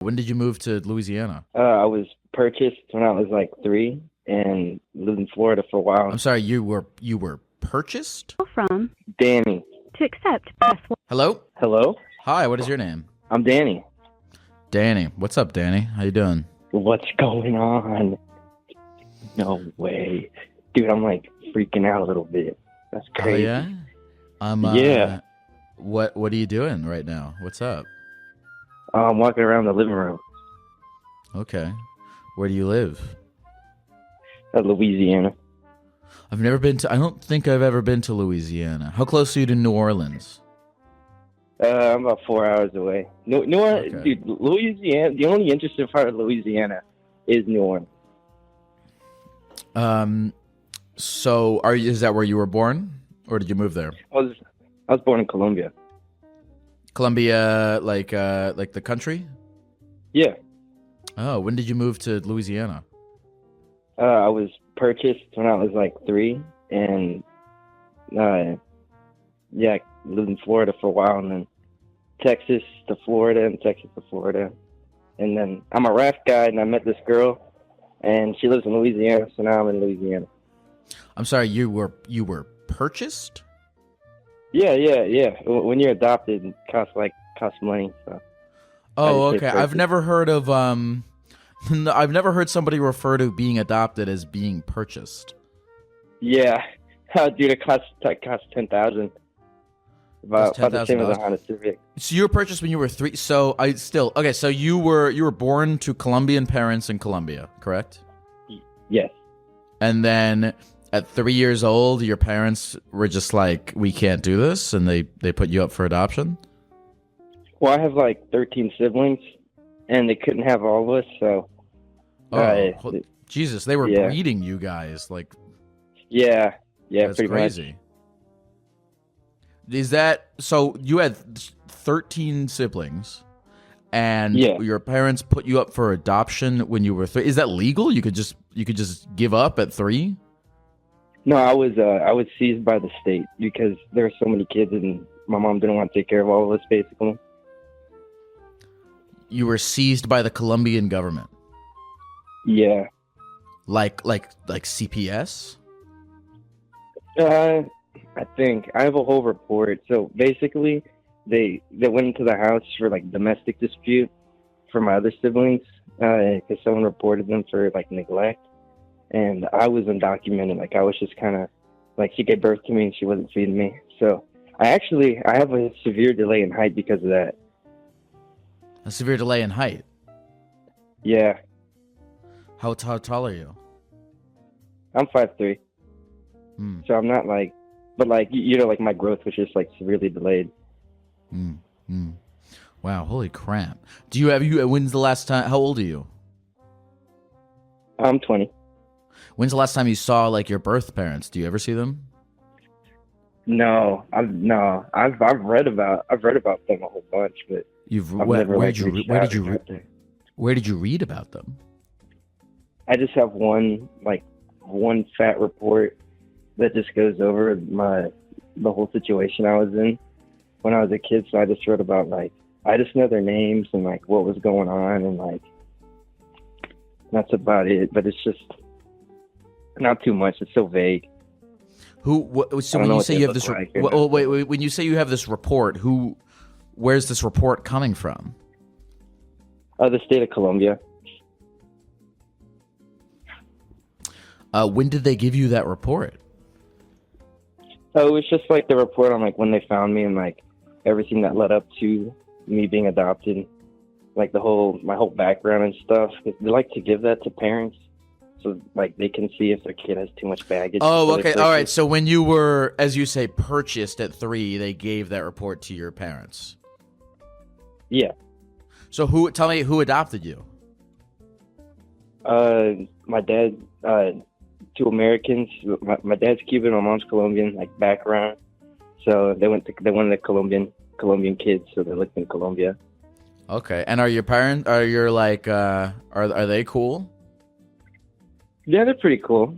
When did you move to Louisiana? I was purchased when I was like 3 and lived in Florida for a while. I'm sorry, you were purchased? From Danny. to accept, press 1. Hello? Hello? Hi, what is your name? I'm Danny. Danny. What's up, Danny? How you doing? What's going on? No way. Dude, I'm like freaking out a little bit. That's crazy. Oh, yeah? Yeah. What are you doing right now? What's up? I'm walking around the living room Okay. Where do you live? of Louisiana. I don't think I've ever been to Louisiana. How close are you to New Orleans? I'm about 4 hours away. New Orleans, Okay. dude, Louisiana, the only interesting part of Louisiana is New Orleans. So is that where you were born? Or did you move there? I was born in Colombia. Colombia, like the country? Yeah. Oh, when did you move to Louisiana? I was purchased when I was like 3 and yeah, I lived in Florida for a while, and then Texas to Florida and Texas to Florida. And then I'm a raft guy, and I met this girl, and she lives in Louisiana, so now I'm in Louisiana. I'm sorry, you were purchased? Yeah. When you're adopted, it costs money. So. Oh, I just say okay. I've purchased. never heard of I've never heard somebody refer to being adopted as being purchased. Yeah, dude, it costs $10,000. About the same as a $10,000. Honda Civic. So you were purchased when you were 3. So so you were born to Colombian parents in Colombia, correct? Yes. And then at 3 years old, your parents were just like, we can't do this, and they put you up for adoption? Well, I have like 13 siblings, and they couldn't have all of us, so. Jesus, they were yeah. breeding you guys. Like, Yeah, that's pretty crazy. much. Is that so? You had 13 siblings, and Yeah. your parents put you up for adoption when you were 3. Is that legal? You could just give up at 3? No, I was seized by the state because there were so many kids, and my mom didn't want to take care of all of us, basically. You were seized by the Colombian government, Yeah. like CPS. I think I have a whole report. So basically, they went into the house for like domestic dispute for my other siblings because someone reported them for like neglect, and I was undocumented. Like I was just kind of like she gave birth to me and she wasn't feeding me. So I have a severe delay in height because of that. A severe delay in height. Yeah, How tall are you? I'm 5'3", Hmm. so I'm not like, but like you know, like my growth was just like severely delayed. Wow, holy crap. When's the last time, how old are you? I'm 20. When's the last time you saw like your birth parents? Do you ever see them? No, I've read about them a whole bunch, but I've never, where like, did you reached where out did you or re- anything. where did you read about them? I just have one fat report that just goes over the whole situation I was in when I was a kid. So I just wrote about I just know their names and like what was going on, and like that's about it. But it's just not too much. It's so vague. So I don't when know you what say they you have look this like or wait, when you say you have this report, where's this report coming from? The state of Colombia. When did they give you that report? So it was just like the report on like when they found me and like everything that led up to me being adopted, like my whole background and stuff. They like to give that to parents so like they can see if their kid has too much baggage. Oh, before they okay, all right. purchase. So when you were, as you say, purchased at 3, they gave that report to your parents. Yeah. So tell me who adopted you? My dad, 2 Americans. My dad's Cuban, my mom's Colombian, like background. So they wanted the Colombian kids, so they lived in Colombia. Okay, and are your parents? Are they cool? Yeah, they're pretty cool.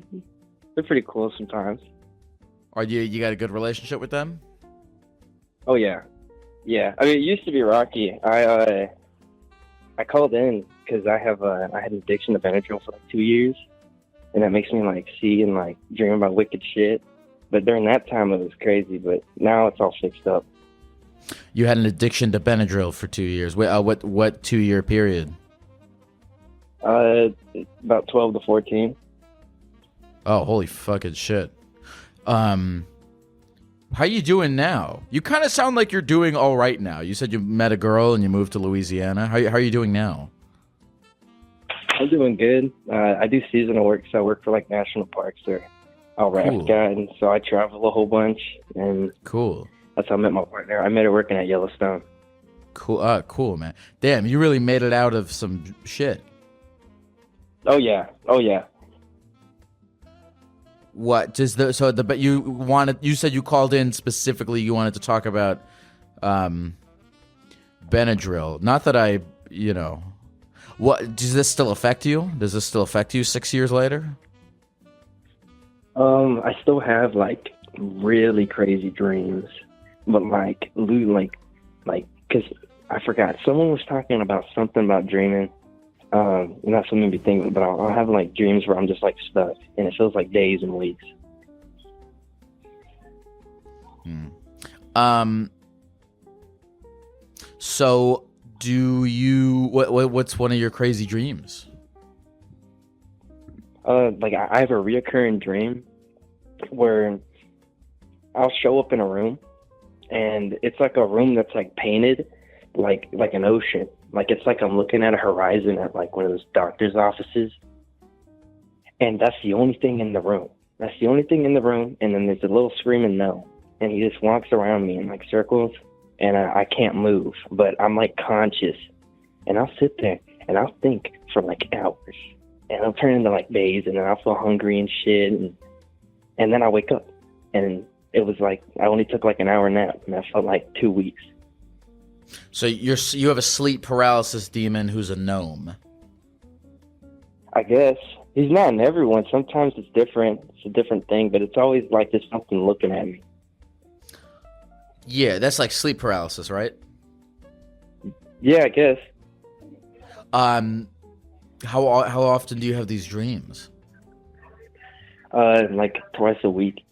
They're pretty cool sometimes. Or you got a good relationship with them? Oh yeah, yeah. I mean, it used to be rocky. I I called in because I had an addiction to Benadryl for like 2 years, and that makes me like see and like dream about wicked shit. But during that time, it was crazy. But now it's all fixed up. You had an addiction to Benadryl for 2 years. What 2-year period? About 12 to 14. Oh, holy fucking shit. How you doing now? You kind of sound like you're doing all right now. You said you met a girl and you moved to Louisiana. How are you doing now? I'm doing good. I do seasonal work, so I work for like national parks or I'll raft guide, and so I travel a whole bunch. And cool. That's how I met my partner. I met her working at Yellowstone. Cool. Cool, man. Damn, you really made it out of some shit. Oh yeah. What does but you said you called in specifically, you wanted to talk about Benadryl. Not that what does this still affect you? Does this still affect you 6 years later? I still have like really crazy dreams, but because I forgot, someone was talking about something about dreaming. Not something to be thinking, but I'll have like dreams where I'm just like stuck, and it feels like days and weeks. So do you? What's one of your crazy dreams? Like I have a reoccurring dream where I'll show up in a room, and it's like a room that's like painted like an ocean. Like it's like I'm looking at a horizon at like one of those doctor's offices, and that's the only thing in the room. That's the only thing in the room, and then there's a little screaming no, and he just walks around me in like circles, and I can't move, but I'm like conscious, and I'll sit there and I'll think for like hours, and I'll turn into like days, and then I'll feel hungry and shit, and then I wake up, and it was like I only took like an hour nap, and I felt like 2 weeks. So you have a sleep paralysis demon who's a gnome. I guess he's not in everyone. Sometimes it's different. It's a different thing, but it's always like there's something looking at me. Yeah, that's like sleep paralysis, right? Yeah, I guess. How often do you have these dreams? Like twice a week.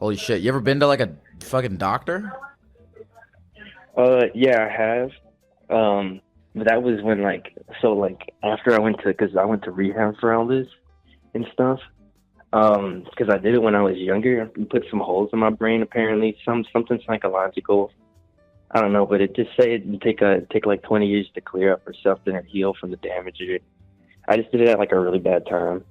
Holy shit! You ever been to like a fucking doctor? Yeah, I have. But that was when after I went to rehab for all this and stuff. Because I did it when I was younger. It put some holes in my brain, apparently. Something psychological. I don't know, but it just said it'd take like 20 years to clear up or something or heal from the damage. I just did it at like a really bad time.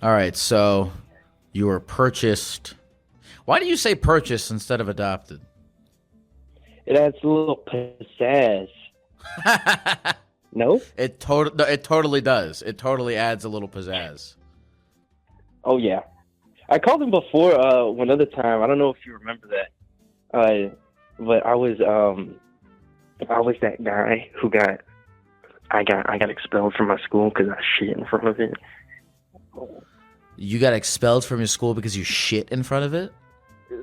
All right, so you were purchased. Why do you say purchased instead of adopted? It adds a little pizzazz. No? It totally does. It totally adds a little pizzazz. Oh yeah, I called him before one other time. I don't know if you remember that. But I was that guy who I got expelled from my school because I shit in front of it. You got expelled from your school because you shit in front of it?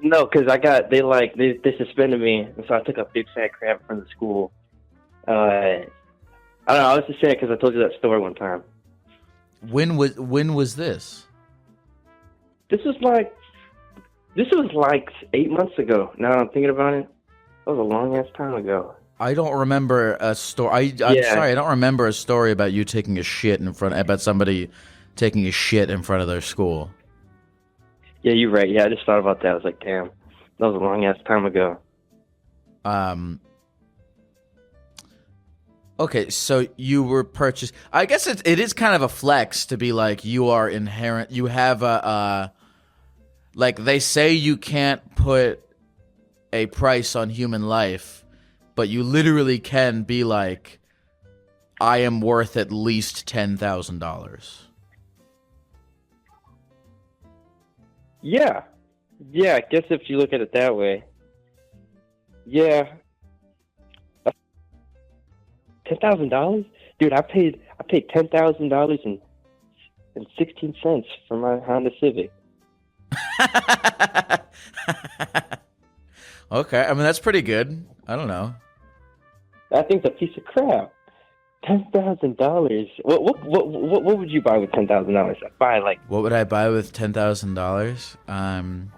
No, because they suspended me, and so I took a big fat crap from the school. I don't know. I was just saying because I told you that story one time. When was this? This was like 8 months ago. Now that I'm thinking about it, that was a long ass time ago. I don't remember a story. I'm sorry, I don't remember a story about you taking a shit about somebody taking a shit in front of their school. Yeah, you're right. Yeah, I just thought about that. I was like, damn, that was a long ass time ago. Okay, so you were purchased. I guess it is kind of a flex to be like you are inherent. You have like they say you can't put a price on human life, but you literally can be like, I am worth at least $10,000. Yeah, I guess if you look at it that way. Yeah. $10,000, dude. I paid $10,000 and 16 cents for my Honda Civic. Okay, I mean that's pretty good. I don't know. I think it's a piece of crap. $10,000. What would you buy with $10,000? I'd buy like. What would I buy with $10,000?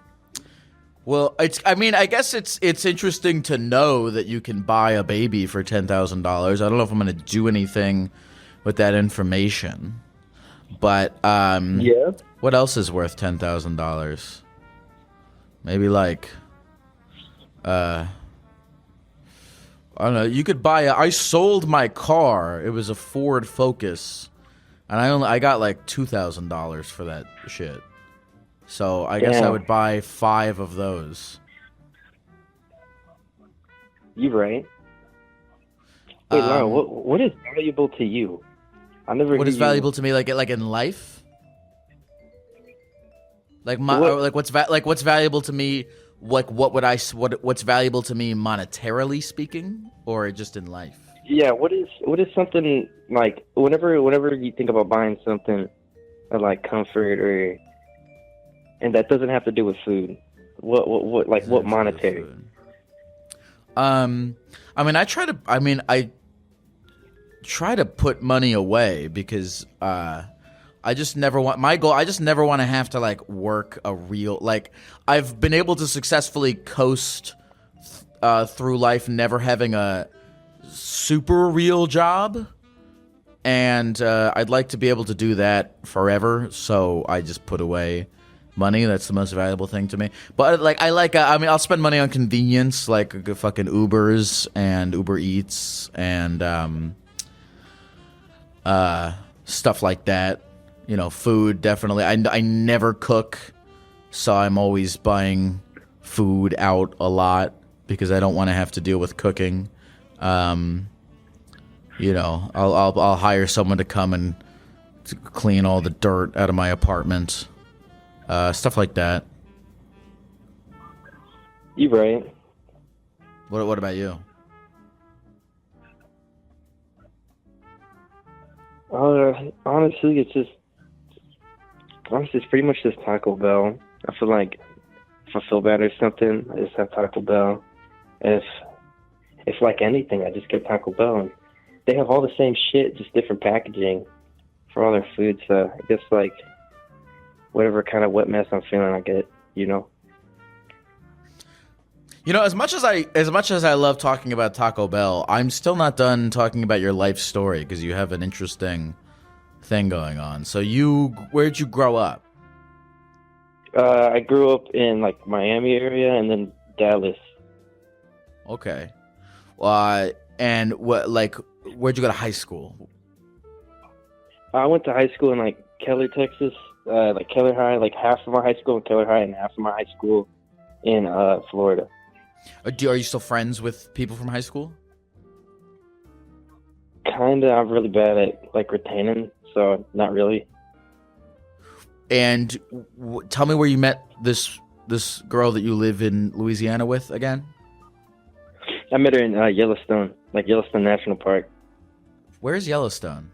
Well, I mean, I guess it's interesting to know that you can buy a baby for $10,000. I don't know if I'm going to do anything with that information, but Yeah. what else is worth $10,000? Maybe like, I don't know. You could buy. I sold my car. It was a Ford Focus, and I got like $2,000 for that shit. So I guess I would buy 5 of those. You right. Wait, Laura, what is valuable to you? I never. What is valuable to me, like in life? Like what's valuable to me? What's valuable to me monetarily speaking, or just in life? Yeah. What is something like whenever you think about buying something, like comfort or. And that doesn't have to do with food. What monetary? I mean, I try to put money away because I just never want my goal. I just never want to have to like work a real like. I've been able to successfully coast through life, never having a super real job, and I'd like to be able to do that forever. So I just put away money. That's the most valuable thing to me. But like I mean I'll spend money on convenience like fucking Ubers and Uber Eats and stuff like that. You know, food definitely. I never cook, so I'm always buying food out a lot because I don't want to have to deal with cooking. You know, I'll hire someone to come and to clean all the dirt out of my apartment. Stuff like that. You right. What about you? Honestly, it's pretty much just Taco Bell. I feel like if I feel bad or something, I just have Taco Bell. If like anything, I just get Taco Bell. And they have all the same shit, just different packaging for all their food. So I guess like. Whatever kind of wet mess I'm feeling, I get, you know. You know, as much as I love talking about Taco Bell, I'm still not done talking about your life story because you have an interesting thing going on. So where'd you grow up? I grew up in like Miami area and then Dallas. Okay. And where'd you go to high school? I went to high school in like Keller, Texas. Like Keller High, like half of my high school in Keller High and half of my high school in Florida. Are you still friends with people from high school? Kinda. I'm really bad at like retaining, so not really. And tell me where you met this girl that you live in Louisiana with again? I met her in Yellowstone, like Yellowstone National Park. Where's Yellowstone?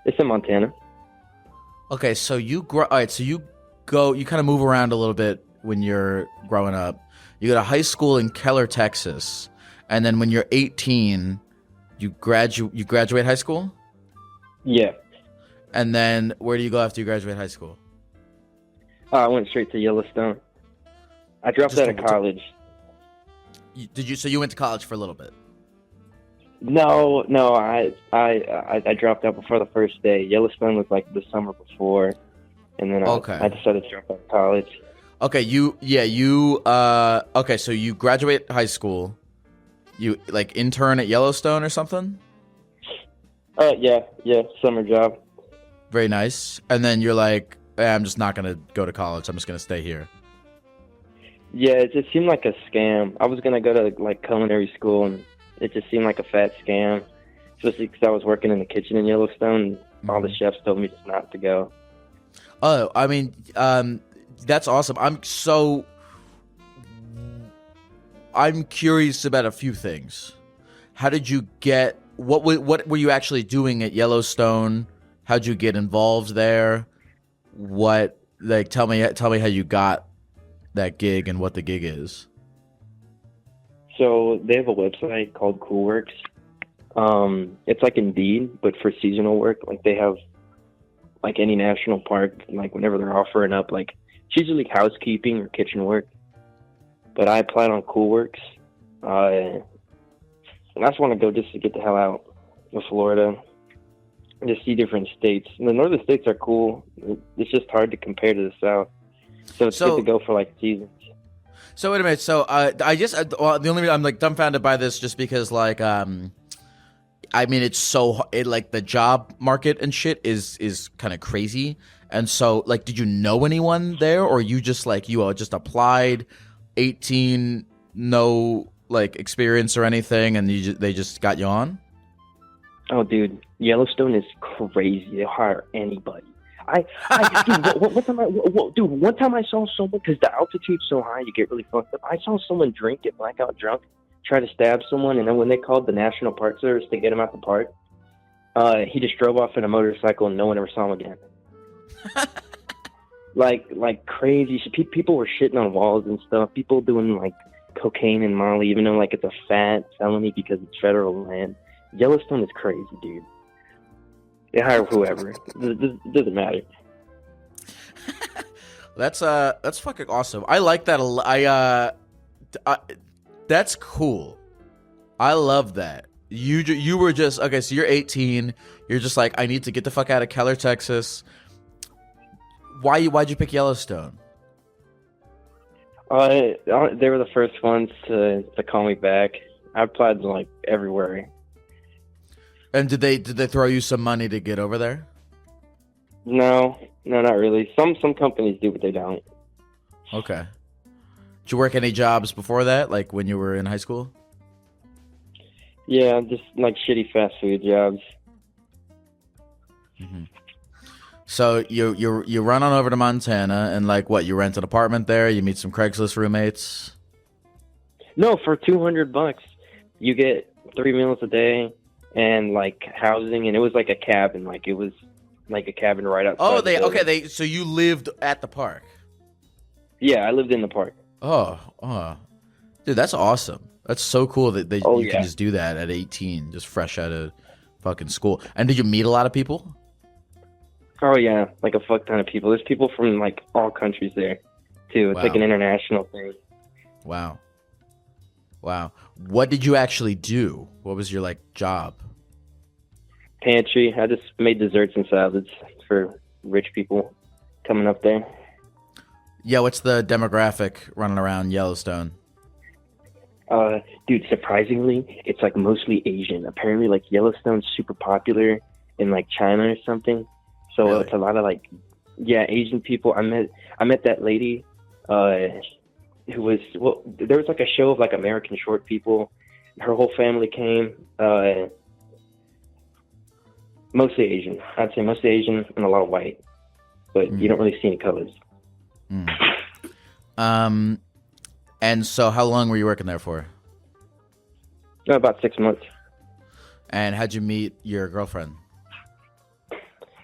It's in Montana. Okay, so you kind of move around a little bit when you're growing up. You go to high school in Keller, Texas, and then when you're 18, you graduate high school? Yeah. And then where do you go after you graduate high school? I went straight to Yellowstone. I dropped out of college. So you went to college for a little bit? No, I dropped out before the first day. Yellowstone was like the summer before, and then I decided to drop out of college. Okay, okay, so you graduate high school, you like intern at Yellowstone or something? Yeah, summer job. Very nice. And then you're like, I'm just not gonna go to college. I'm just gonna stay here. Yeah, it just seemed like a scam. I was gonna go to like culinary school and it just seemed like a fat scam, especially because I was working in the kitchen in Yellowstone. And all the chefs told me just not to go. Oh, I mean, that's awesome. I'm curious about a few things. How did you get? What were you actually doing at Yellowstone? How'd you get involved there? Tell me how you got that gig and what the gig is. So they have a website called Coolworks. It's like Indeed, but for seasonal work. Like they have like any national park, like whenever they're offering up, like it's usually housekeeping or kitchen work. But I applied on Coolworks. I just want to go just to get the hell out of Florida, just see different states. And the northern states are cool. It's just hard to compare to the south. So it's good to go for like seasons. So wait a minute. So the only reason I'm like dumbfounded by this just because like I mean it's like the job market and shit is kind of crazy. And so like did you know anyone there, or you just applied, 18, no like experience or anything, and they just got you on? Oh dude, Yellowstone is crazy. They'll hire anybody. Dude, one time I saw someone, because the altitude's so high, you get really fucked up. I saw someone get blackout drunk, try to stab someone, and then when they called the National Park Service to get him out the park, he just drove off in a motorcycle and no one ever saw him again. like crazy. People were shitting on walls and stuff. People doing like cocaine and Molly, even though like it's a fat felony because it's federal land. Yellowstone is crazy, dude. They hire whoever. It doesn't matter. That's fucking awesome. I like that a lot. That's cool. I love that. You were just okay. So you're 18. You're just like, I need to get the fuck out of Keller, Texas. Why'd you pick Yellowstone? They were the first ones to call me back. I applied to like everywhere. And did they throw you some money to get over there? No, not really. Some companies do, but they don't. Okay. Did you work any jobs before that, like when you were in high school? Yeah, just like shitty fast food jobs. Mm-hmm. So you run on over to Montana and like what? You rent an apartment there. You meet some Craigslist roommates. No, for $200, you get 3 meals a day. And like housing, and it was like a cabin, like it was like a cabin right outside. So you lived at the park? Yeah, I lived in the park. Oh, dude, that's awesome. That's so cool that you can just do that at 18, just fresh out of fucking school. And did you meet a lot of people? Oh yeah, like a fuck ton of people. There's people from like all countries there, too. It's like an international thing. Wow. What did you actually do? What was your like job? Pantry. I just made desserts and salads for rich people coming up there. Yeah, what's the demographic running around Yellowstone? Dude, surprisingly, it's like mostly Asian. Apparently, like Yellowstone's super popular in like China or something. So really? It's a lot of like, Asian people. I met that lady, who was, there was like a show of like American short people. Her whole family came, mostly Asian. I'd say mostly Asian and a lot of white, but you don't really see any colors. And so how long were you working there for? About 6 months. And how'd you meet your girlfriend?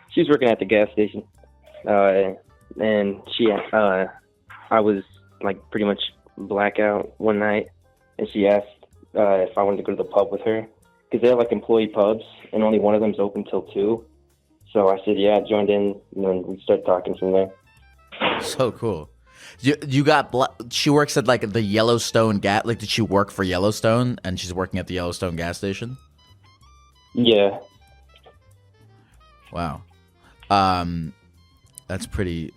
She was working at the gas station. And I was like pretty much blackout one night, and she asked if I wanted to go to the pub with her, because they have like employee pubs and only one of them's open till 2. So I said I joined in, and then we started talking from there. So cool. She works at like the Yellowstone gas. Like, did she work for Yellowstone and she's working at the Yellowstone gas station? Yeah. Wow. That's pretty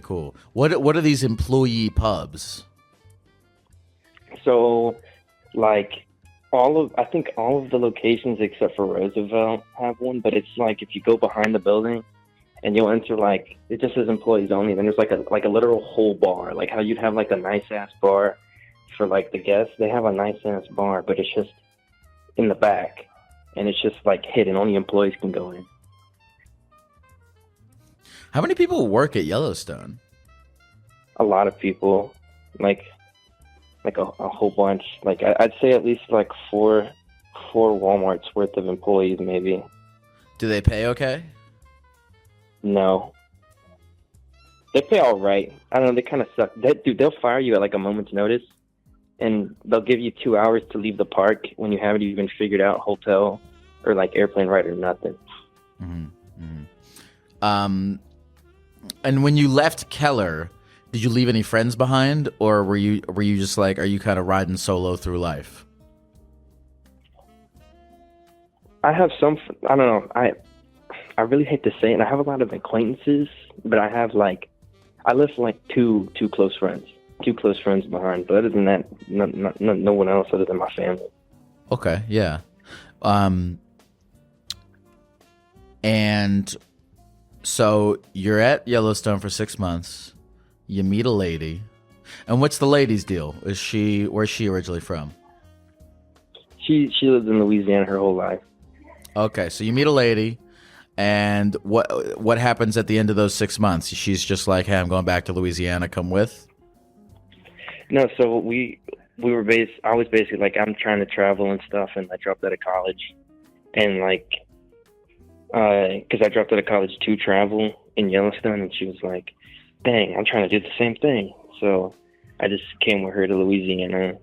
cool. What are these employee pubs? So, like, I think all of the locations except for Roosevelt have one, but it's like if you go behind the building and you'll enter, like, it just says employees only, then there's like a literal whole bar, like how you'd have like a nice ass bar for like the guests. They have a nice ass bar, but it's just in the back, and it's just like hidden. Only employees can go in. How many people work at Yellowstone? A lot of people, like a whole bunch. Like I'd say at least like four Walmart's worth of employees, maybe. Do they pay okay? No. They pay all right. I don't know. They kind of suck. Dude, they'll fire you at like a moment's notice, and they'll give you 2 hours to leave the park when you haven't even figured out hotel or like airplane ride or nothing. And when you left Keller, did you leave any friends behind, or were you just like, are you kind of riding solo through life? I have some. I don't know. I really hate to say it. I have a lot of acquaintances, but I have like, I left like two close friends behind. But other than that, no one else other than my family. Okay, yeah. And so you're at Yellowstone for 6 months. You meet a lady, and what's the lady's deal? Where's she originally from? She lived in Louisiana her whole life. Okay, so you meet a lady, and what happens at the end of those 6 months? She's just like, hey, I'm going back to Louisiana. Come with. No, so we were I was basically like, I'm trying to travel and stuff, and I dropped out of college, and like, because I dropped out of college to travel in Yellowstone, and she was like, dang, I'm trying to do the same thing. So I just came with her to Louisiana,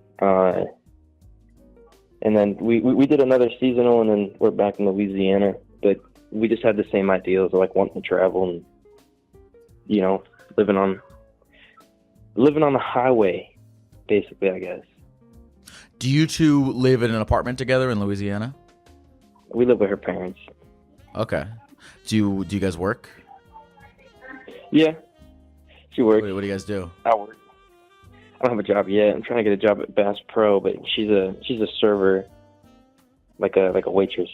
and then we did another seasonal, and then we're back in Louisiana. But we just had the same ideals, like wanting to travel and, you know, living on the highway, basically, I guess. Do you two live in an apartment together in Louisiana? We live with her parents. Okay. Do you guys work? Yeah, she works. What do you guys do? I work. I don't have a job yet. I'm trying to get a job at Bass Pro, but she's a server, like a waitress.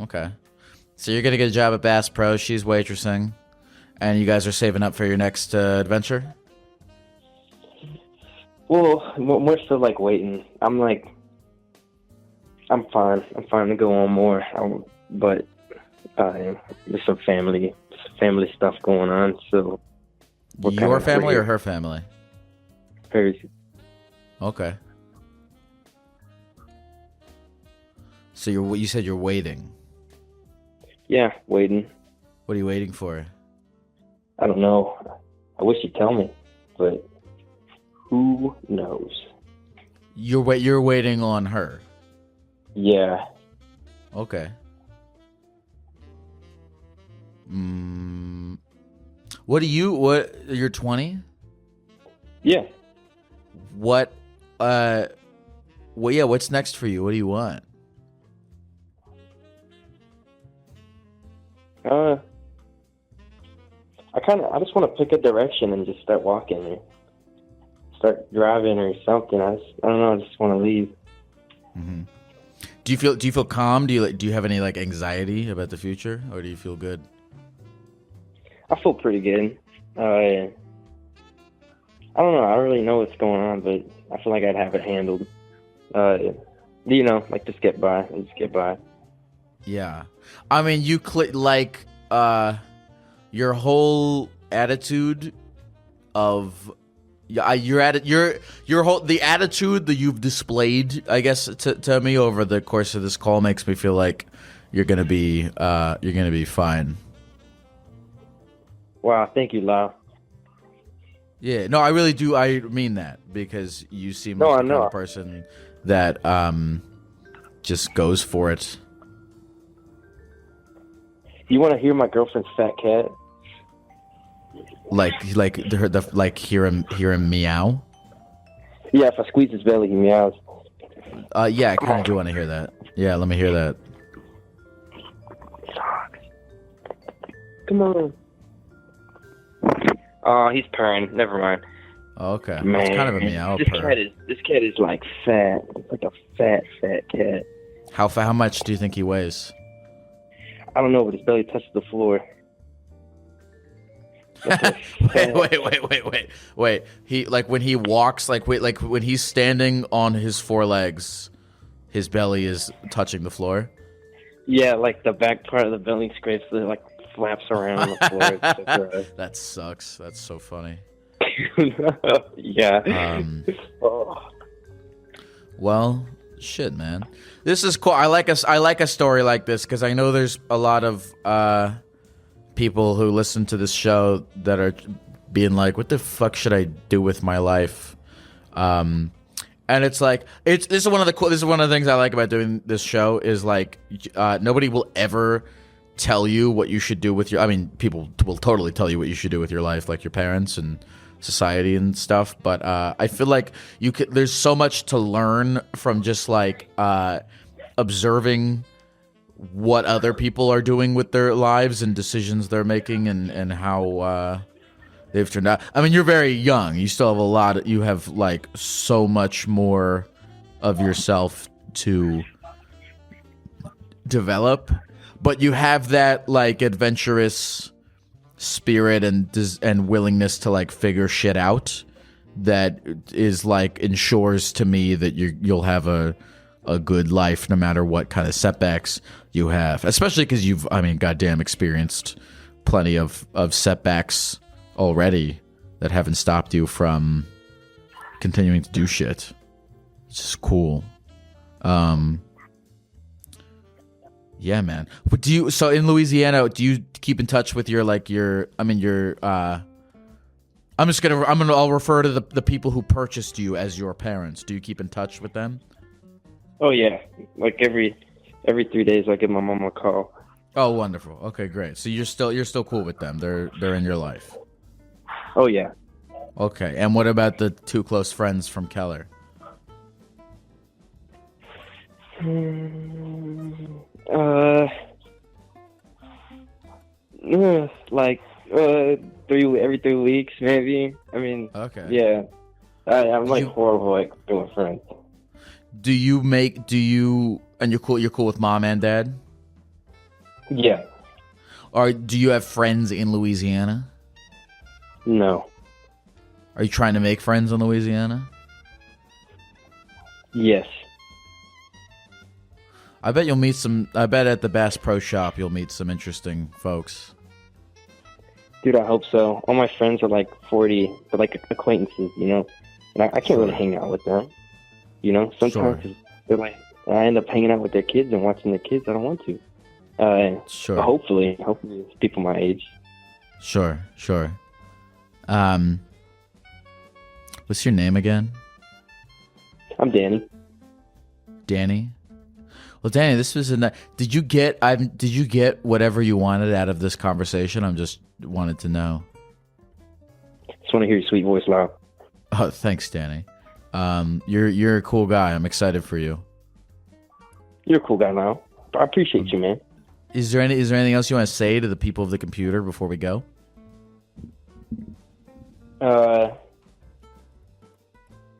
Okay. So you're gonna get a job at Bass Pro. She's waitressing, and you guys are saving up for your next adventure. Well, we're still like waiting. I'm fine. I'm fine to go on more, but there's some family stuff going on. So your family or her family? Hers. Okay. So you said you're waiting. Yeah, waiting. What are you waiting for? I don't know. I wish you'd tell me, but who knows? You're waiting on her. Yeah. Okay. What you're 20? Yeah. What's next for you? What do you want? I just want to pick a direction and just start walking or start driving or something. I don't know. I just want to leave. Mm-hmm. Do you feel calm? Do you have any like anxiety about the future, or do you feel good? I feel pretty good. I don't know. I don't really know what's going on, but I feel like I'd have it handled. You know, like just get by and just get by. Yeah, I mean, your whole attitude of the attitude that you've displayed, I guess, to me over the course of this call makes me feel like you're gonna be fine. Wow, thank you, Lau. Yeah, no, I really do. I mean that because you seem like the kind of person that just goes for it. You want to hear my girlfriend's fat cat? Like hear him meow. Yeah, if I squeeze his belly, he meows. Yeah, I kind of do want to hear that. Yeah, let me hear that. Come on. Oh, he's purring. Never mind. Okay, Man, it's kind of a meow this purr. This cat is like fat. It's like a fat cat. How much do you think he weighs? I don't know, but his belly touches the floor. Wait. He when he walks, when he's standing on his four legs, his belly is touching the floor. Yeah, like the back part of the belly scrapes, like flaps around on the floor. It's so gross. That sucks. That's so funny. Yeah. Well, shit, man. This is cool. I like a story like this because I know there's a lot of people who listen to this show that are being like, what the fuck should I do with my life? And it's like, this is one of the things I like about doing this show is like, nobody will ever tell you what you should do with your, I mean, people will totally tell you what you should do with your life, like your parents and society and stuff. But I feel like there's so much to learn from just like observing what other people are doing with their lives and decisions they're making and how they've turned out. I mean, you're very young. You still have you have like so much more of yourself to develop, but you have that like adventurous spirit and willingness to like figure shit out that is like ensures to me that you'll have a good life no matter what kind of setbacks you have, especially because you've, I mean, goddamn experienced plenty of setbacks already that haven't stopped you from continuing to do shit. It's just cool. Yeah, man. But so in Louisiana, do you keep in touch with I'll refer to the people who purchased you as your parents. Do you keep in touch with them? Oh yeah, like every 3 days I give my mom a call. Oh, wonderful. Okay, great. So you're still cool with them. They're in your life. Oh yeah. Okay, and what about the two close friends from Keller? Like every 3 weeks maybe. I mean, okay. Yeah, I'm like horrible at doing friends. And you're cool with mom and dad? Yeah. Or do you have friends in Louisiana? No. Are you trying to make friends in Louisiana? Yes. I bet at the Bass Pro Shop you'll meet some interesting folks. Dude, I hope so. All my friends are like 40, they're like acquaintances, you know? And I can't really hang out with them, you know? Sometimes they're like, I end up hanging out with their kids and watching their kids. I don't want to. Sure. But hopefully it's people my age. Sure. What's your name again? I'm Danny. Danny? Well, Danny, this was did you get whatever you wanted out of this conversation? I'm just wanted to know. Just want to hear your sweet voice loud. Oh, thanks, Danny. You're a cool guy. I'm excited for you. You're a cool guy now. I appreciate you, man. Is there anything else you want to say to the people of the computer before we go?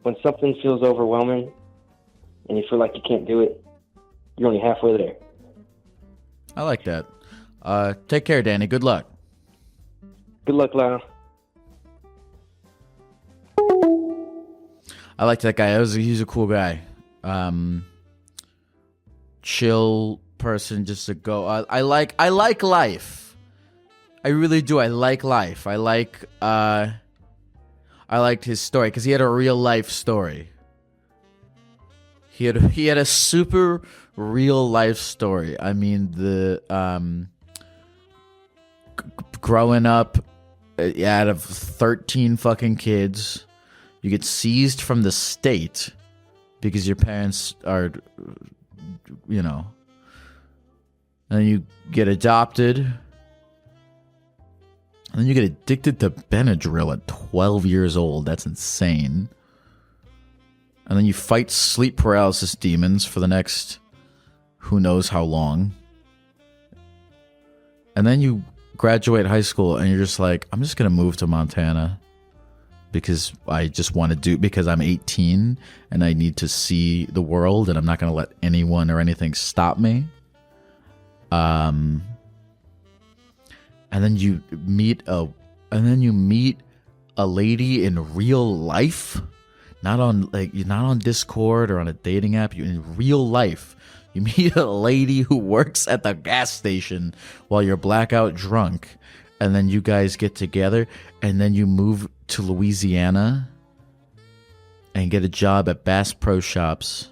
When something feels overwhelming and you feel like you can't do it, you're only halfway there. I like that. Take care, Danny. Good luck. Good luck, Lyle. I liked that guy. He's a cool guy. Chill person, just to go. I like life. I really do. I like life. I liked his story because he had a real life story. He had a super real life story. I mean, growing up out of 13 fucking kids, you get seized from the state because your parents are, you know, and then you get adopted, and then you get addicted to Benadryl at 12 years old. That's insane. And then you fight sleep paralysis demons for the next who knows how long. And then you graduate high school and you're just like, I'm just going to move to Montana because I just want to because I'm 18 and I need to see the world and I'm not going to let anyone or anything stop me. And then you meet a lady in real life. Not on Discord or on a dating app. In real life, you meet a lady who works at the gas station while you're blackout drunk, and then you guys get together, and then you move to Louisiana and get a job at Bass Pro Shops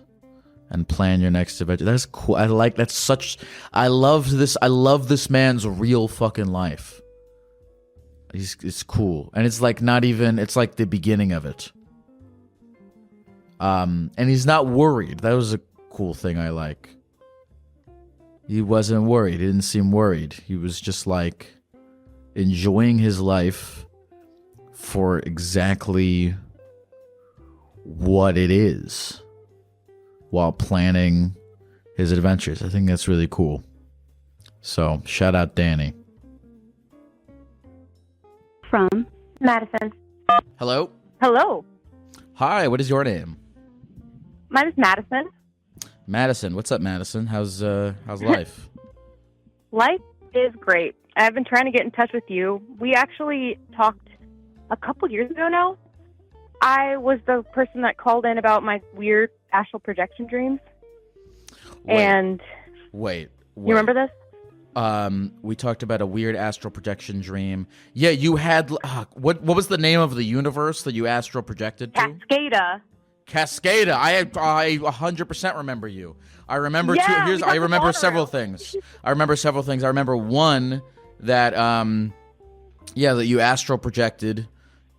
and plan your next adventure. That's cool. I love this man's real fucking life. It's cool, and it's like not even. It's like the beginning of it. And he's not worried. That was a cool thing I like. He wasn't worried. He didn't seem worried. He was just like enjoying his life for exactly what it is while planning his adventures. I think that's really cool. So, shout out Danny. From Madison. Hello? Hello. Hi, what is your name? My name is Madison. Madison. What's up, Madison? How's life? Life is great. I've been trying to get in touch with you. We actually talked a couple years ago now. I was the person that called in about my weird astral projection dreams. Wait. You remember this? We talked about a weird astral projection dream. Yeah, you had what was the name of the universe that you astral projected to? Cascada. I 100% remember you. I remember Yeah, I remember several things. I remember one that that you astral projected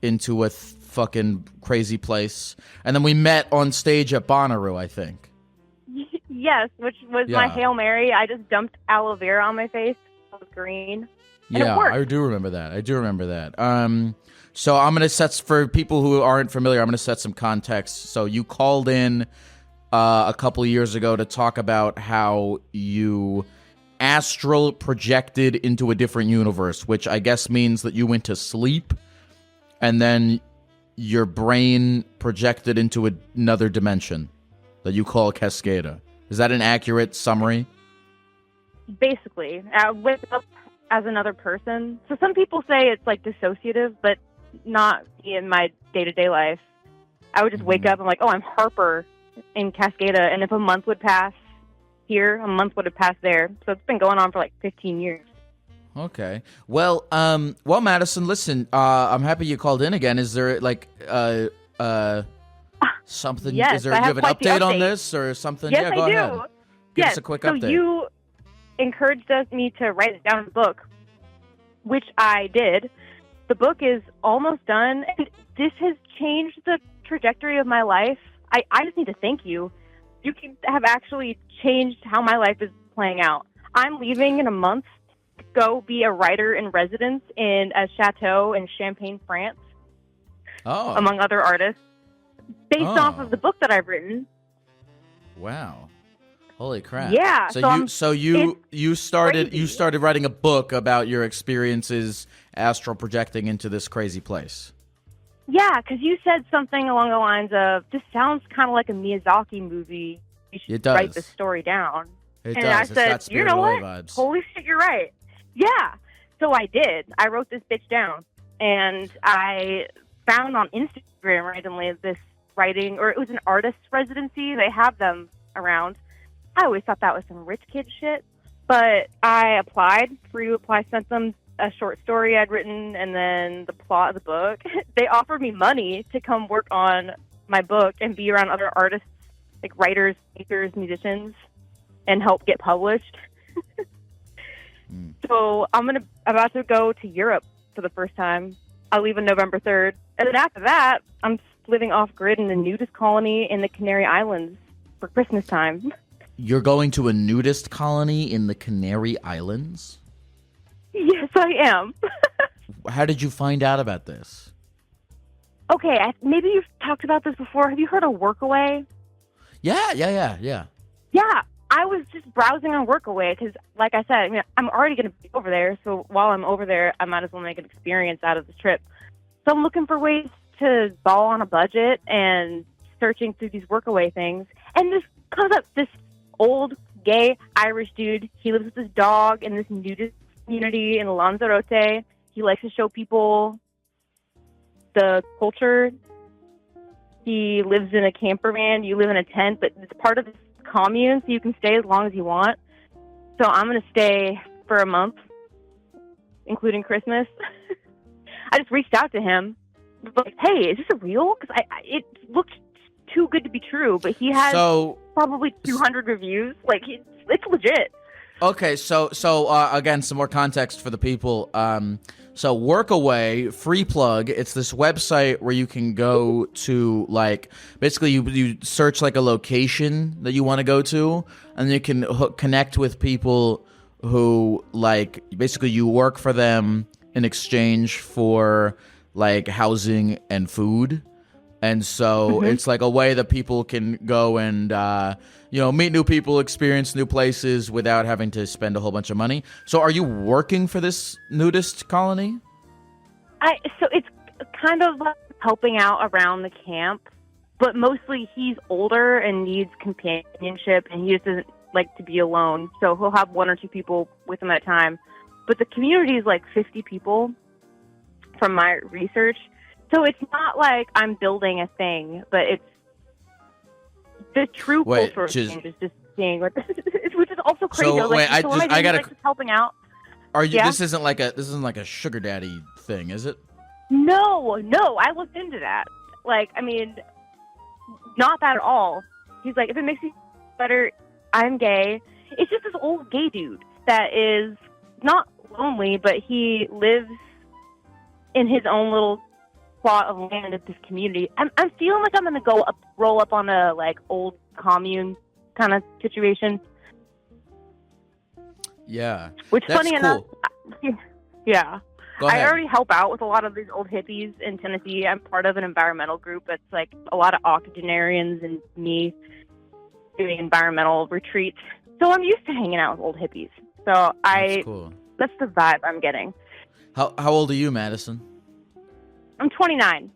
into a fucking crazy place, and then we met on stage at Bonnaroo, I think. Yes, which was my Hail Mary. I just dumped aloe vera on my face. It was green. Yeah, I do remember that. So I'm gonna set, for people who aren't familiar, I'm gonna set some context. So you called in a couple of years ago to talk about how you astral projected into a different universe, which I guess means that you went to sleep and then your brain projected into another dimension that you call Cascada. Is that an accurate summary? Basically, I wake up as another person. So some people say it's like dissociative, but not in my day-to-day life. I would just wake up and like, oh, I'm Harper in Cascada, and if a month would pass here, a month would have passed there. So it's been going on for like 15 years. Okay. Well, Madison, listen, I'm happy you called in again. Is there like something? Yes, do you have an update on this or something? Yes, yeah, go I do. ahead. Give us a quick update. So you encouraged me to write it down in a book, which I did. The book is almost done, and this has changed the trajectory of my life. I just need to thank you. You have actually changed how my life is playing out. I'm leaving in a month to go be a writer in residence in a chateau in Champagne, France, among other artists, based off of the book that I've written. Wow. Holy crap. Yeah. So you started writing a book about your experiences astral projecting into this crazy place. Yeah, because you said something along the lines of, this sounds kind of like a Miyazaki movie. You should write the story down. It and does. I said, you know what? Vibes. Holy shit, you're right. Yeah. So I did. I wrote this bitch down. And I found on Instagram randomly this writing, or it was an artist residency. They have them around. I always thought that was some rich kid shit. But I applied, free to apply, sent them a short story I'd written, and then the plot of the book. They offered me money to come work on my book and be around other artists, like writers, makers, musicians, and help get published. So I'm about to go to Europe for the first time. I'll leave on November 3rd. And then after that, I'm living off-grid in a nudist colony in the Canary Islands for Christmas time. You're going to a nudist colony in the Canary Islands? Yes, I am. How did you find out about this? Okay, maybe you've talked about this before. Have you heard of Workaway? Yeah. Yeah, I was just browsing on Workaway because, like I said, I'm already going to be over there. So while I'm over there, I might as well make an experience out of this trip. So I'm looking for ways to ball on a budget and searching through these Workaway things. And this comes up, this old gay Irish dude. He lives with his dog in this nudist community in Lanzarote. He likes to show people the culture. He lives in a camper van. You live in a tent, but it's part of this commune, so you can stay as long as you want. So I'm going to stay for a month, including Christmas. I just reached out to him. Like, hey, is this a real? Because it looked too good to be true, but he has probably 200 reviews. Like, it's legit. Okay, so again, some more context for the people. So Workaway, free plug, it's this website where you can go to, like, basically you search like a location that you want to go to, and you can connect with people who, like, basically you work for them in exchange for like housing and food. And so it's like a way that people can go and, meet new people, experience new places without having to spend a whole bunch of money. So are you working for this nudist colony? So it's kind of like helping out around the camp, but mostly he's older and needs companionship, and he just doesn't like to be alone. So he'll have 1 or 2 people with him at a time. But the community is like 50 people from my research. So it's not like I'm building a thing, but it's the true cultural change is just seeing what this is, which is also crazy. So wait, I gotta just helping out. Are you? Yeah? This isn't like a sugar daddy thing, is it? No. I looked into that. Like, I mean, not that at all. He's like, if it makes you better, I'm gay. It's just this old gay dude that is not lonely, but he lives in his own little plot of land at this community. I'm feeling like I'm gonna roll up on a like old commune kind of situation. Yeah, which that's funny cool. enough, yeah. Go ahead. I already help out with a lot of these old hippies in Tennessee. I'm part of an environmental group that's like a lot of octogenarians and me doing environmental retreats. So I'm used to hanging out with old hippies. So that's the vibe I'm getting. How old are you, Madison? I'm 29.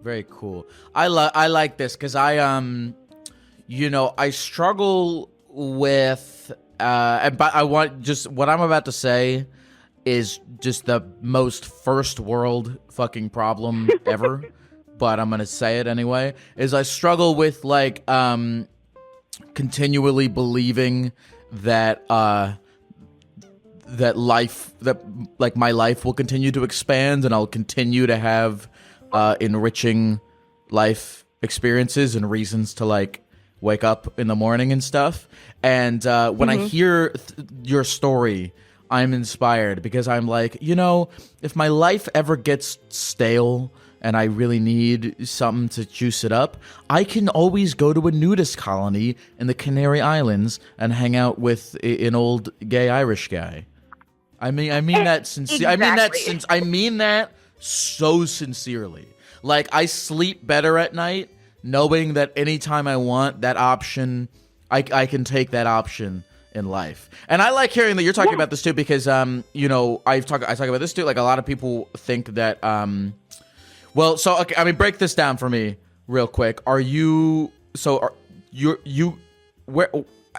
Very cool. I like this because I struggle with but I want just what I'm about to say is just the most first world fucking problem ever, but I'm gonna say it anyway. Is I struggle with like continually believing that that my life will continue to expand and I'll continue to have enriching life experiences and reasons to like wake up in the morning and stuff. And when I hear your story, I'm inspired because I'm like, if my life ever gets stale and I really need something to juice it up, I can always go to a nudist colony in the Canary Islands and hang out with an old gay Irish guy. I mean that sincere. Exactly. I mean that so sincerely. Like, I sleep better at night knowing that anytime I want that option, I can take that option in life. And I like hearing that you're talking about this too, because I talk about this too. Like, a lot of people think that break this down for me real quick. You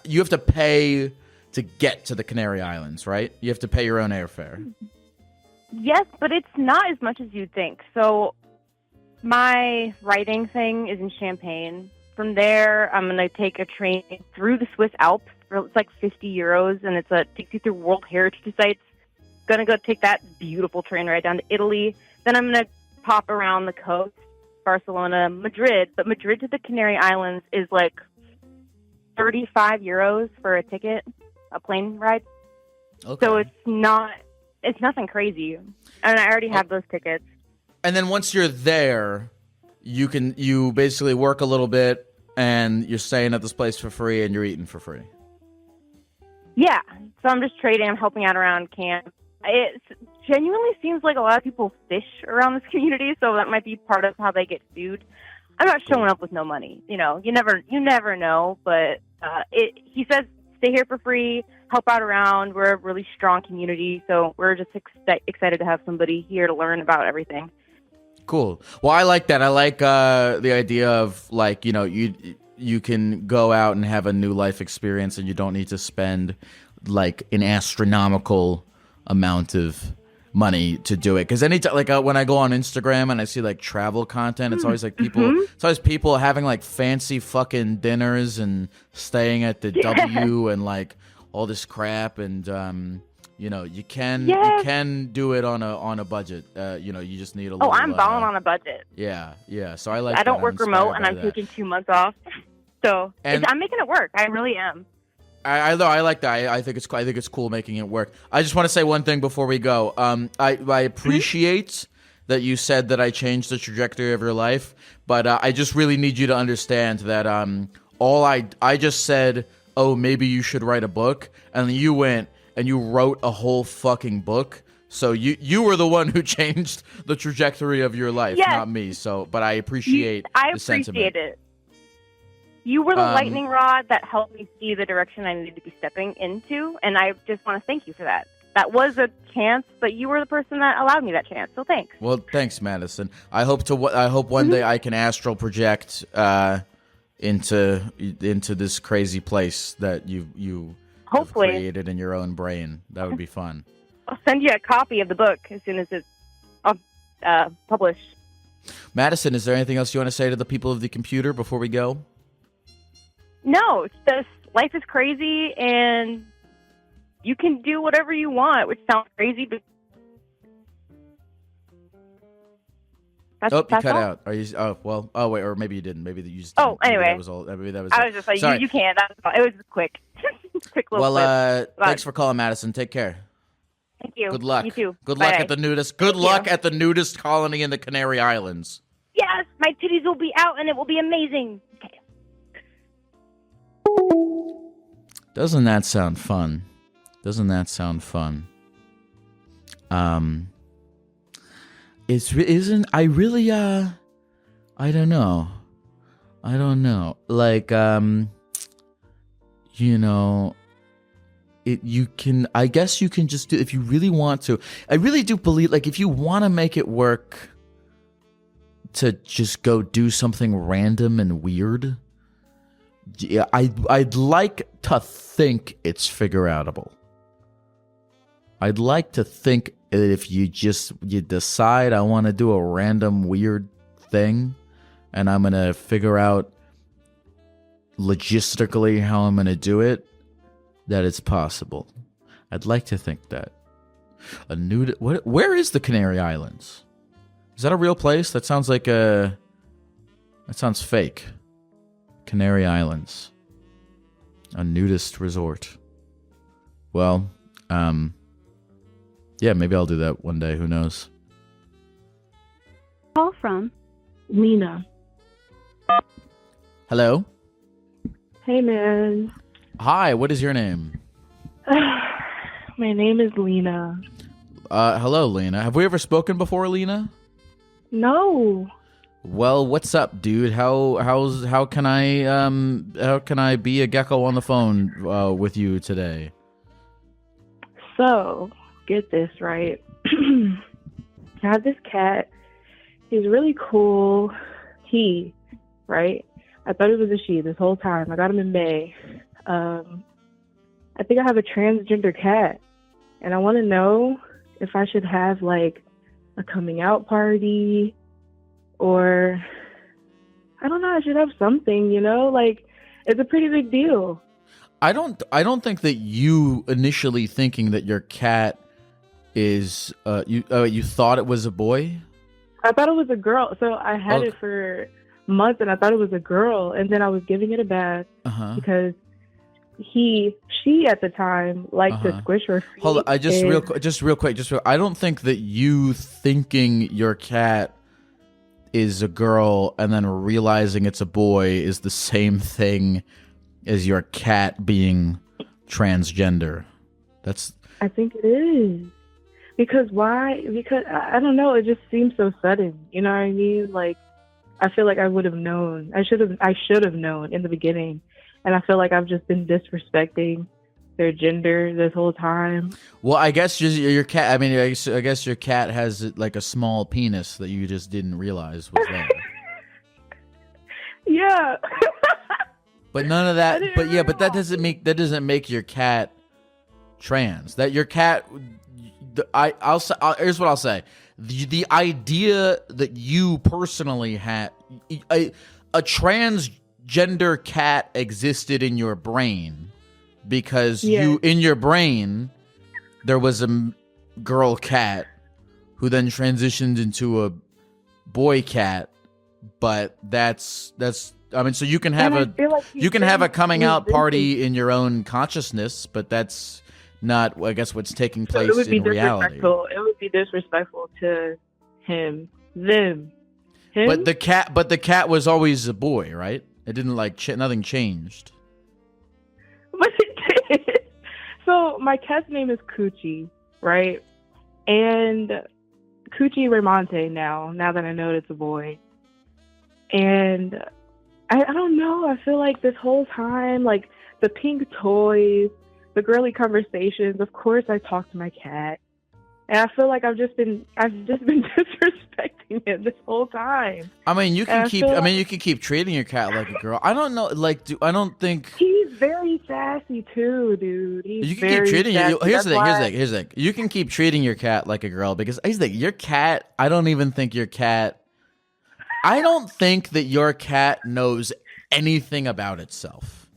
have to pay to get to the Canary Islands, right? You have to pay your own airfare. Yes, but it's not as much as you'd think. So my writing thing is in Champagne. From there, I'm going to take a train through the Swiss Alps. It's like 50 euros, and it takes you through World Heritage Sites. Going to go take that beautiful train right down to Italy. Then I'm going to pop around the coast, Barcelona, Madrid. But Madrid to the Canary Islands is like 35 euros for a ticket, a plane ride. Okay. So it's nothing crazy. And I already have those tickets. And then once you're there, you basically work a little bit and you're staying at this place for free and you're eating for free. Yeah. So I'm just trading. I'm helping out around camp. It genuinely seems like a lot of people fish around this community, so that might be part of how they get food. I'm not showing up with no money. You never know. But he says stay here for free, help out around. We're a really strong community, so we're just excited to have somebody here to learn about everything. Cool. Well, I like that. I like the idea of like, you can go out and have a new life experience and you don't need to spend like an astronomical amount of money to do it. Because anytime, like when I go on Instagram and I see like travel content, it's always like people having like fancy fucking dinners and staying at the W and like all this crap. And you can do it on a budget. You just need a little. Oh, I'm balling on a budget. Yeah. So I like. I don't work remote, and I'm taking 2 months off. So I'm making it work. I really am. I know, I like that. I think it's cool making it work. I just want to say one thing before we go. I appreciate that you said that I changed the trajectory of your life, but I just really need you to understand that I just said, oh, maybe you should write a book, and then you went and you wrote a whole fucking book. So you were the one who changed the trajectory of your life, not me. So, but I appreciate the sentiment. I appreciate it. You were the lightning rod that helped me see the direction I needed to be stepping into, and I just want to thank you for that. That was a chance, but you were the person that allowed me that chance. So thanks. Well, thanks, Madison. I hope one day I can astral project into this crazy place that you have created in your own brain. That would be fun. I'll send you a copy of the book as soon as it's published. Madison, is there anything else you want to say to the people of the computer before we go? No, it's just life is crazy, and you can do whatever you want, which sounds crazy, but you cut out. Are you? Oh, well. Oh, wait, or maybe you didn't. Maybe you just. Oh, didn't. anyway, that was all. Maybe that was. I was just like, you can't. That's all. It was just quick. Quick little. Well, thanks for calling, Madison. Take care. Thank you. Good luck. You too. Good Bye. luck at the nudist. Good luck at the nudist colony in the Canary Islands. Yes, my titties will be out, and it will be amazing. Okay. Doesn't that sound fun? Doesn't that sound fun? Isn't I really I don't know. Like you know, I guess you can just do if you really want to. I really do believe, like, if you want to make it work to just go do something random and weird, yeah, I'd like to think it's figure-outable. I'd like to think that if you decide I want to do a random weird thing, and I'm gonna figure out logistically how I'm gonna do it, that it's possible. I'd like to think that. Where is the Canary Islands? Is that a real place? That sounds like that sounds fake. Canary Islands. A nudist resort. Well, yeah, maybe I'll do that one day. Who knows? Call from Lena. Hello? Hey, man. Hi, what is your name? My name is Lena. Hello, Lena. Have we ever spoken before, Lena? No. Well, what's up, dude? How can I be a gecko on the phone with you today? So, get this right. I have this cat. He's really cool. Right? I thought it was a she this whole time. I got him in May. I think I have a transgender cat, and I want to know if I should have like a coming out party, or I don't know. I should have something, like it's a pretty big deal. I don't think that you initially thinking that your cat is you thought it was a boy. I thought it was a girl, so I had it for months, and I thought it was a girl, and then I was giving it a bath because she at the time liked to squish her feet. Hold on, real quick. I don't think that you thinking your cat is a girl and then realizing it's a boy is the same thing as your cat being transgender. I think it is. Because why? Because I don't know. It just seems so sudden. You know what I mean? Like, I feel like I would have known. I should have known in the beginning. And I feel like I've just been disrespecting their gender this whole time. Well, I guess just your cat. I mean, I guess your cat has like a small penis that you just didn't realize was there. Yeah. But none of that. But yeah, but that doesn't make your cat trans. That your cat. Here's what I'll say. The idea that you personally had a transgender cat existed in your brain because in your brain there was a girl cat who then transitioned into a boy cat, but that's I mean, so you can have And I feel like you can have a coming out he's party in your own consciousness, but that's not, I guess, what's taking So place it would be in reality. disrespectful. It would be disrespectful to him, them, him. But the cat was always a boy, right? It didn't like nothing changed. But it did. So my cat's name is Coochie, right? And Coochie Remonte now that I know it's a boy. And I don't know. I feel like this whole time, like the pink toys, the girly conversations. Of course, I talk to my cat, and I feel like I've just been disrespecting him this whole time. I mean, you can keep. like you can keep treating your cat like a girl. I don't know. Like, I don't think he's very sassy too, dude. He's you can very keep treating sassy. your. Here's the thing. That's Here's the thing. You can keep treating your cat like a girl because here's the thing. Your cat. I don't even think your cat. I don't think that your cat knows anything about itself.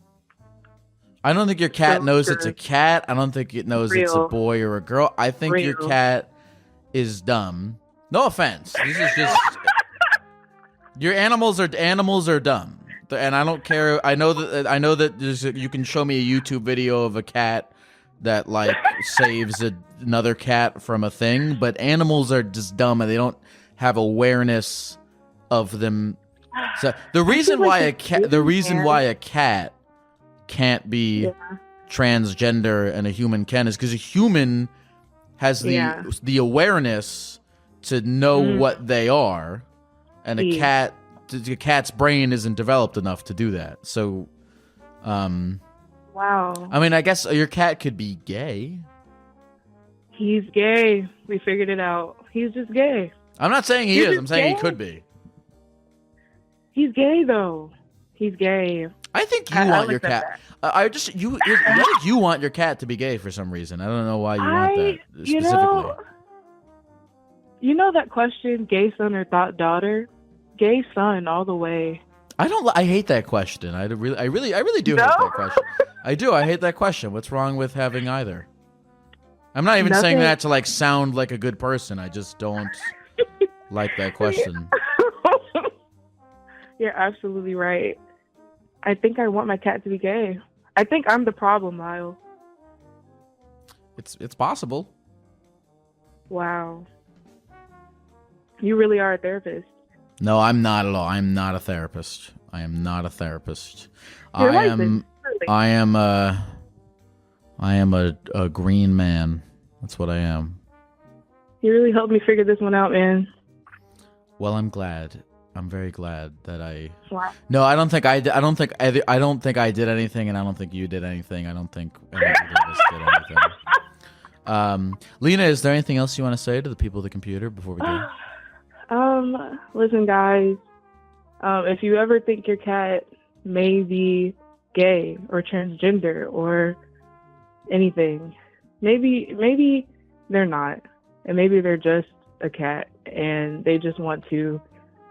I don't think your cat So knows true. it's a cat. I don't think it knows it's a Real. boy or a girl. I think your Real. cat is dumb. No offense. This is just your animals are dumb. And I don't care. I know that you can show me a YouTube video of a cat that like saves another cat from a thing, but animals are just dumb and they don't have awareness of them. So the reason like why a it's cat, the really reason fair. why a cat can't be transgender and a human can is because a human has the awareness to know what they are, and a cat's brain isn't developed enough to do that. So, wow. I mean, I guess your cat could be gay. He's gay. We figured it out. He's just gay. I'm not saying he He's is. just I'm saying he gay? could be. He's gay though. He's gay. I think you I'll want your accept cat. I think you want your cat to be gay for some reason. I don't know why you want that specifically. You know that question, gay son or daughter? Gay son all the way. I hate that question. I really do hate that question. I do. I hate that question. What's wrong with having either? I'm not even saying Nothing. that to like sound like a good person. I just don't like that question. You're absolutely right. I think I want my cat to be gay. I think I'm the problem, Lyle. It's possible. Wow. You really are a therapist. No, I'm not at all. I'm not a therapist. I am not a therapist. You're I licensed, am. really. I am a green man. That's what I am. You really helped me figure this one out, man. Well, I'm glad. I'm very glad that I. Wow. No, I don't think I don't think I did anything, and I don't think you did anything. I don't think any of us did anything. Lena, is there anything else you want to say to the people of the computer before we go? Listen, guys. If you ever think your cat may be gay or transgender or anything, maybe they're not, and maybe they're just a cat, and they just want to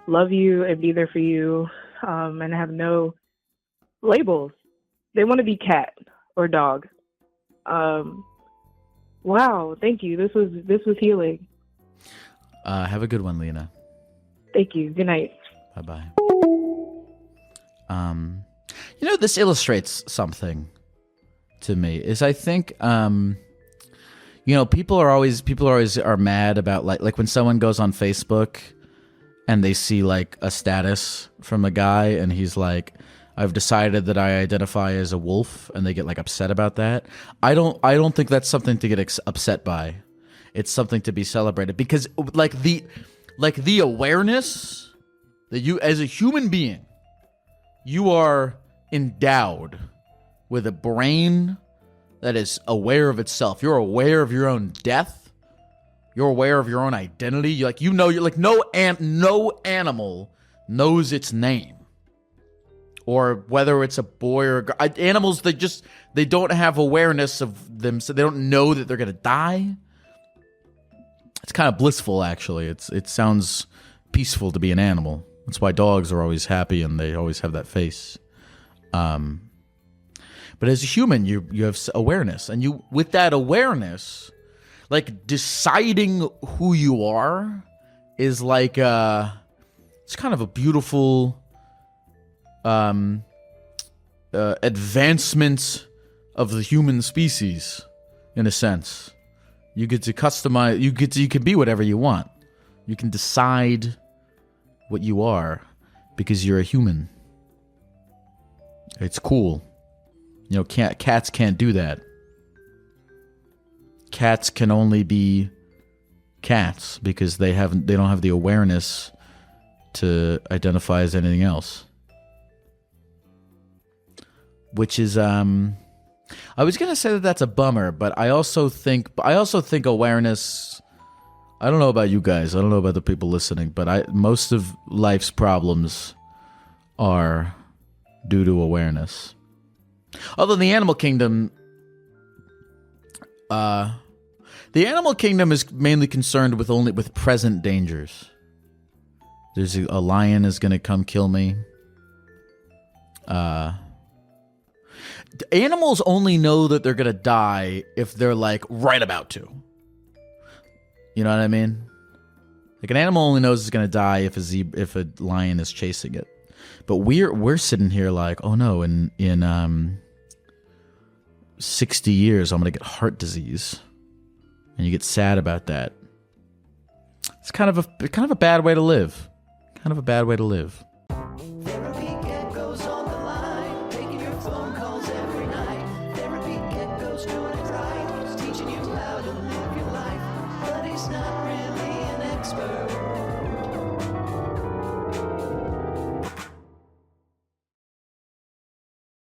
love you and be there for you, and have no labels. They want to be cat or dog. Wow, thank you. This was healing. Have a good one, Lena. Thank you. Good night. Bye-bye. This illustrates something to me. Is I think people are always mad about like when someone goes on Facebook and they see like a status from a guy and he's like, I've decided that I identify as a wolf, and they get like upset about that. I don't think that's something to get upset by. It's something to be celebrated because the awareness that you as a human being, you are endowed with a brain that is aware of itself. You're aware of your own death. You're aware of your own identity. You're like no animal knows its name, or whether it's a boy or a girl. Animals, they don't have awareness of them, so they don't know that they're gonna die. It's kind of blissful, actually. It sounds peaceful to be an animal. That's why dogs are always happy and they always have that face. But as a human, you have awareness, and you with that awareness, like deciding who you are is like it's kind of a beautiful advancement of the human species, in a sense. You get to customize. You can be whatever you want. You can decide what you are because you're a human. It's cool. You know, cats can't do that. Cats can only be cats because they don't have the awareness to identify as anything else. Which is I was gonna say that that's a bummer, but I also think awareness. I don't know about you guys. I don't know about the people listening, but most of life's problems are due to awareness. Although in the animal kingdom, is mainly concerned with present dangers. There's a lion is gonna come kill me. Animals only know that they're gonna die if they're like right about to. You know what I mean? Like an animal only knows it's gonna die if a lion is chasing it. But we're sitting here like, oh no, in 60 years I'm gonna get heart disease, and you get sad about that. It's kind of a bad way to live. Kind of a bad way to live.